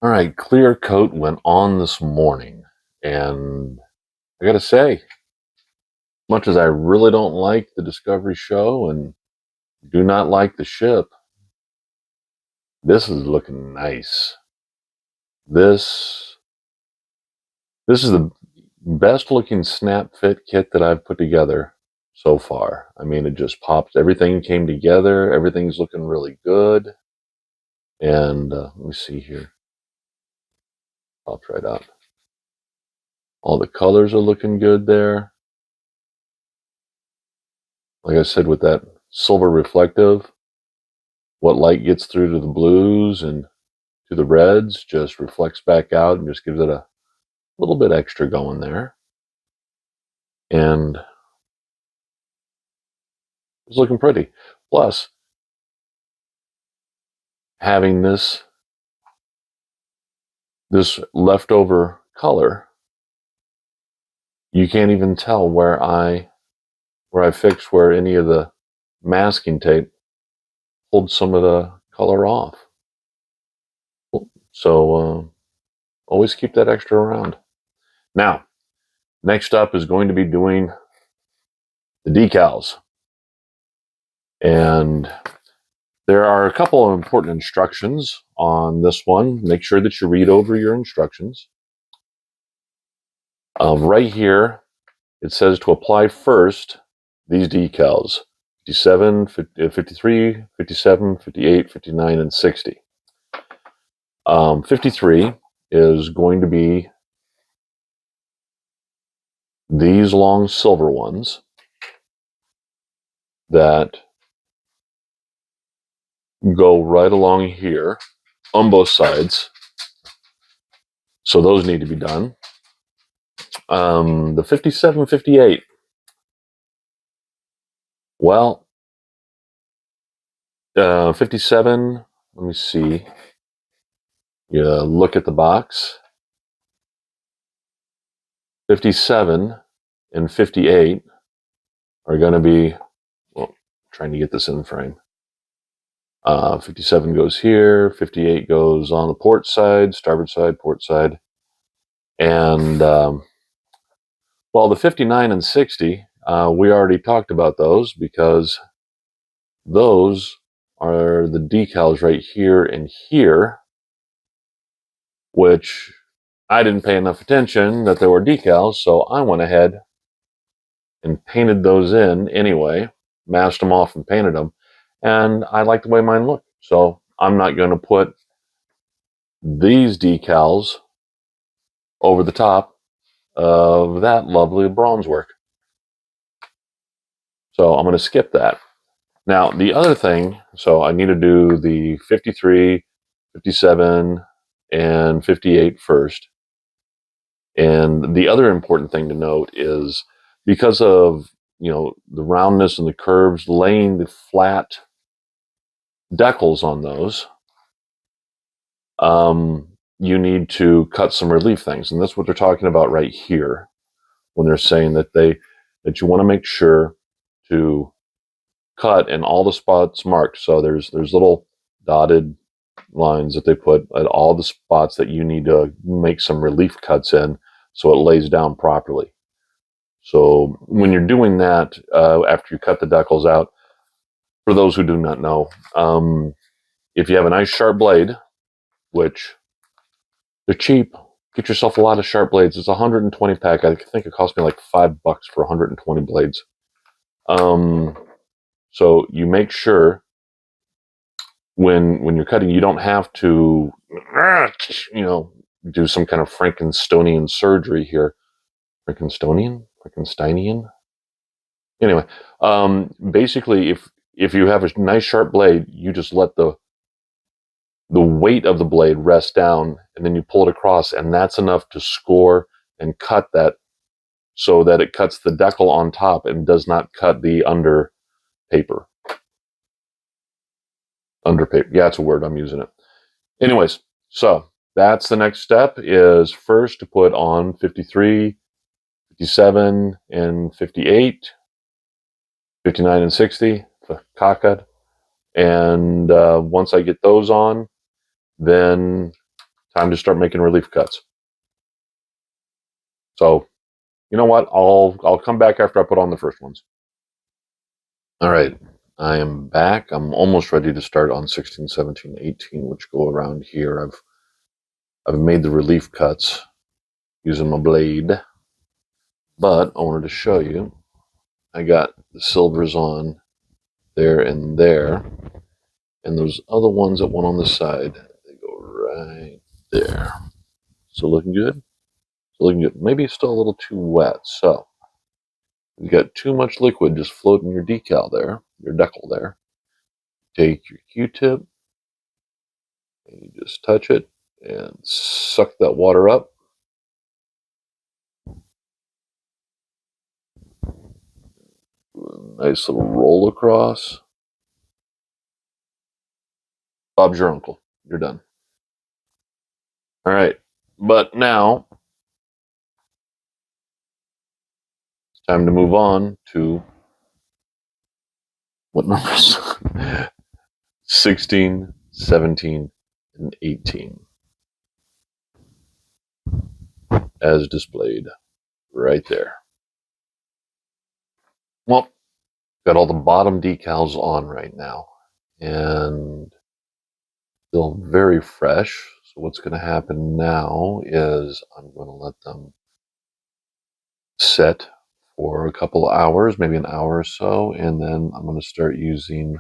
All right, clear coat went on this morning, and I gotta say, much as I really don't like the Discovery show and do not like the ship, this is looking nice. This is the best looking snap fit kit that I've put together so far. I mean, it just pops. Everything came together. Everything's looking really good. And let me see here. Pops right up. All the colors are looking good there. Like I said, with that silver reflective, what light gets through to the blues and to the reds just reflects back out and just gives it a little bit extra going there. And it's looking pretty. Plus, having this leftover color, you can't even tell where I fixed where any of the masking tape pulled some of the color off. So always keep that extra around. Now, next up is going to be doing the decals. And there are a couple of important instructions on this one. Make sure that you read over your instructions. Right here, it says to apply first these decals: 57, 53, 57, 58, 59, and 60. 53 is going to be these long silver ones that go right along here on both sides. So those need to be done. The 57, 58. Well, 57, let me see. You look at the box. 57 and 58 are going to be, well, trying to get this in frame. 57 goes here, 58 goes on the port side, starboard side, port side. And, well, the 59 and 60, we already talked about those because those are the decals right here and here, which I didn't pay enough attention that there were decals, so I went ahead and painted those in anyway, masked them off and painted them, and I like the way mine look. So I'm not going to put these decals over the top of that lovely bronze work. So I'm going to skip that. Now, the other thing, so I need to do the 53, 57, and 58 first. And the other important thing to note is because of, the roundness and the curves, laying the flat decals on those, you need to cut some relief things. And that's what they're talking about right here when they're saying that you want to make sure to cut in all the spots marked. So there's little dotted lines that they put at all the spots that you need to make some relief cuts in so it lays down properly. So when you're doing that, after you cut the decals out, for those who do not know, if you have a nice sharp blade, which they're cheap, get yourself a lot of sharp blades. It's a 120 pack. I think it cost me like $5 for 120 blades. So you make sure when you're cutting, you don't have to, do some kind of Frankensteinian surgery here. Frankensteinian? Anyway, basically, if you have a nice sharp blade, you just let the weight of the blade rest down, and then you pull it across, and that's enough to score and cut that so that it cuts the decal on top and does not cut the under paper. Under paper. Yeah, it's a word. I'm using it. Anyways, so that's the next step, is first to put on 53, 57, and 58, 59 and 60, the cockhead. And once I get those on, then time to start making relief cuts. So, you know what? I'll come back after I put on the first ones. All right, I am back. I'm almost ready to start on 16, 17, 18, which go around here. I've made the relief cuts using my blade, but I wanted to show you. I got the silvers on there and there, and those other ones that went on the side, they go right there. So looking good. So looking good. Maybe it's still a little too wet. So you got too much liquid just floating your decal there, your decal there. Take your Q-tip and you just touch it and suck that water up. Nice little roll across. Bob's your uncle. You're done. All right. But now it's time to move on to what numbers? 16, 17, and 18. As displayed right there. Well, got all the bottom decals on right now. And still very fresh. So what's going to happen now is I'm going to let them set for a couple of hours, maybe an hour or so, and then I'm going to start using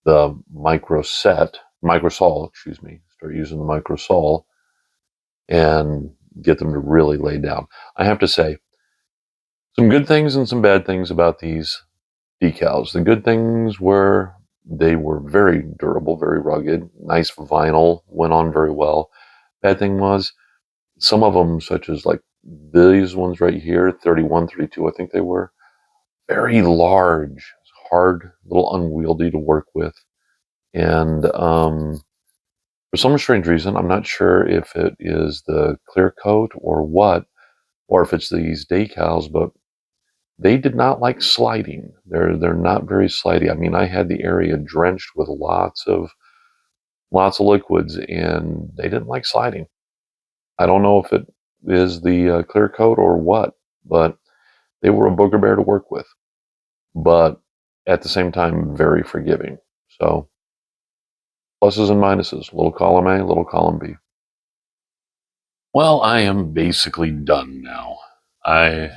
the microsol, excuse me, start using the microsol and get them to really lay down. I have to say, some good things and some bad things about these decals. The good things were they were very durable, very rugged, nice vinyl, went on very well. Bad thing was some of them, such as like these ones right here, 31, 32, I think they were, very large, hard, a little unwieldy to work with. And for some strange reason, I'm not sure if it is the clear coat or what, or if it's these decals, but they did not like sliding. They're not very slidey. I mean, I had the area drenched with lots of liquids, and they didn't like sliding. I don't know if it is the clear coat or what, but they were a booger bear to work with. But at the same time, very forgiving. So pluses and minuses. Little column A, little column B. Well, I am basically done now. I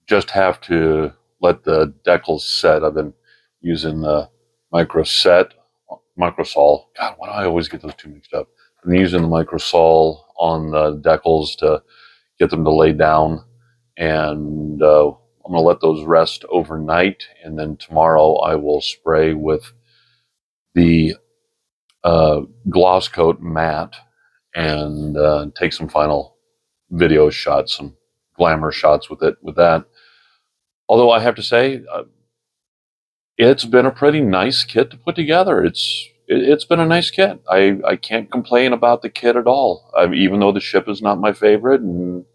just have to let the decals set. I've been using the microsol. God, why do I always get those two mixed up? I'm using the microsol on the decals to get them to lay down, and I'm going to let those rest overnight, and then tomorrow I will spray with the gloss coat matte and take some final video shots, some glamour shots with that. Although I have to say, it's been a pretty nice kit to put together. It's been a nice kit. I can't complain about the kit at all. Even though the ship is not my favorite, and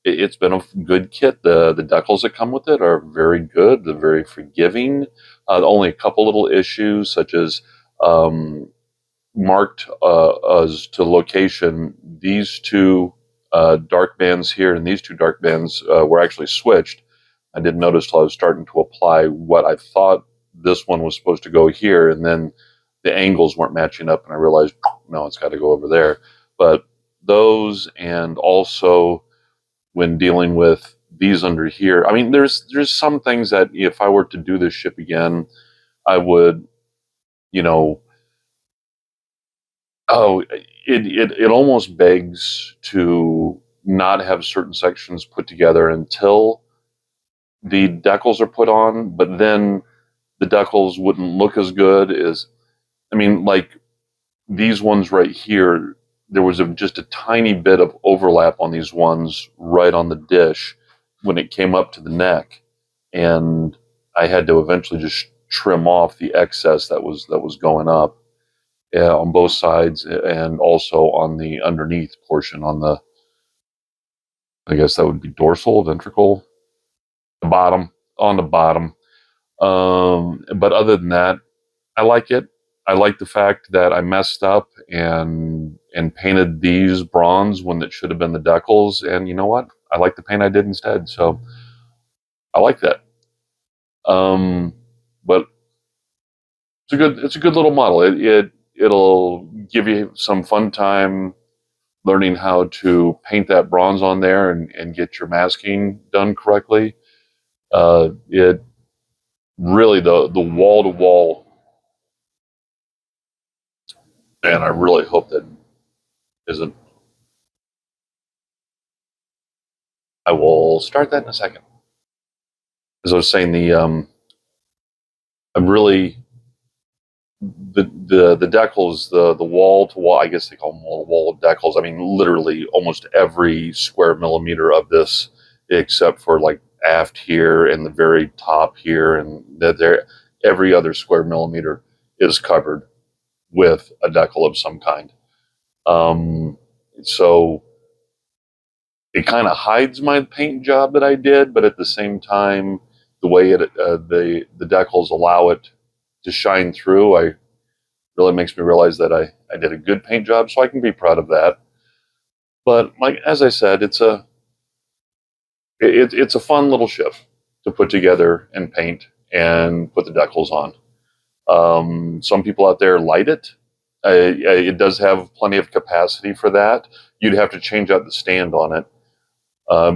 it's been a good kit. The decals that come with it are very good. They're very forgiving. Only a couple little issues, such as marked as to location. These two dark bands here and these two dark bands were actually switched. I didn't notice till I was starting to apply what I thought this one was supposed to go here, and then the angles weren't matching up, and I realized, no, it's got to go over there. But those, and also when dealing with these under here, I mean, there's some things that if I were to do this ship again, I would, it almost begs to not have certain sections put together until the decals are put on, but then the decals wouldn't look as good as, I mean, like these ones right here, there was just a tiny bit of overlap on these ones right on the dish when it came up to the neck, and I had to eventually just trim off the excess that was going up on both sides, and also on the underneath portion on the, I guess that would be dorsal, ventricle, the bottom, on the bottom. But other than that, I like it. I like the fact that I messed up and painted these bronze when it should have been the decals, and you know what? I like the paint I did instead, so I like that. But it's a good little model. It'll give you some fun time learning how to paint that bronze on there and get your masking done correctly. It really the wall to wall, and I really hope that isn't. I will start that in a second. As I was saying, I'm really the decals, the wall to wall. I guess they call them wall to wall decals. I mean, literally almost every square millimeter of this, except for like aft here and the very top here, and that there, every other square millimeter is covered with a decal of some kind. Um, so it kind of hides my paint job that I did, but at the same time, the way the decals allow it to shine through, I really makes me realize that I did a good paint job, so I can be proud of that. But like as I said, it's a fun little ship to put together and paint and put the decals on. Some people out there light it. It does have plenty of capacity for that. You'd have to change out the stand on it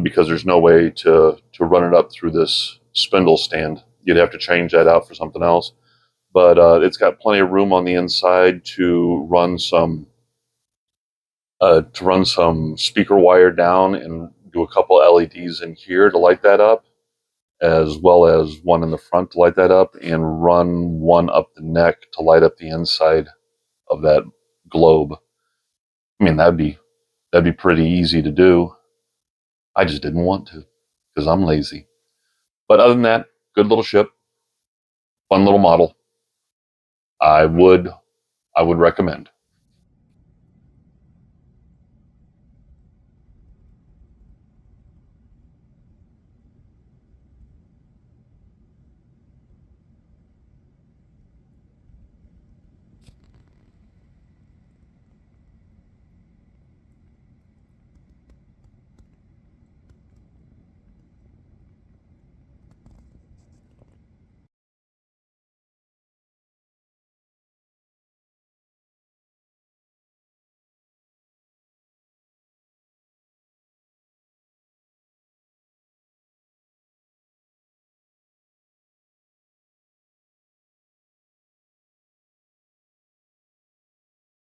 because there's no way to run it up through this spindle stand. You'd have to change that out for something else. But it's got plenty of room on the inside to run some speaker wire down and do a couple LEDs in here to light that up, as well as one in the front to light that up, and run one up the neck to light up the inside of that globe. I mean, that'd be pretty easy to do. I just didn't want to because I'm lazy. But other than that, good little ship, fun little model. I would I would recommend.